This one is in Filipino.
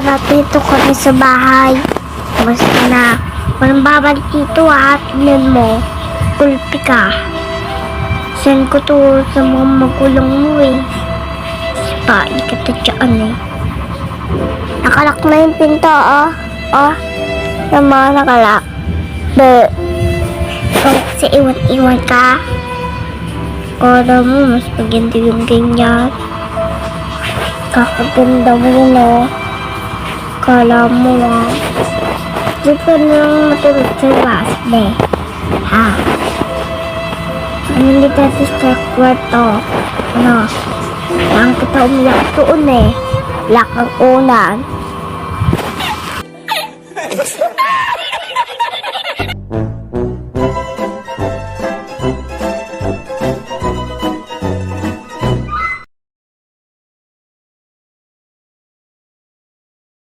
Dito kami sa bahay. Basta na. Walang babalik dito ha. Tignan mo. Kulpi ka. Send ko to sa mga magulang mo eh. Sipain kita dyan eh. Nakalak na yung pinto oh. Oh. Yung mga nakalak. Kasi iwan-iwan ka. Kala mo mas maganda yung ganyan. Kakaganda mo yun oh. Kala mo ah. Di pa nang matulog sa basbe. Ha? Ano dito sa kwarto? Ano? Saan kita umiyak doon eh. Lakang unan.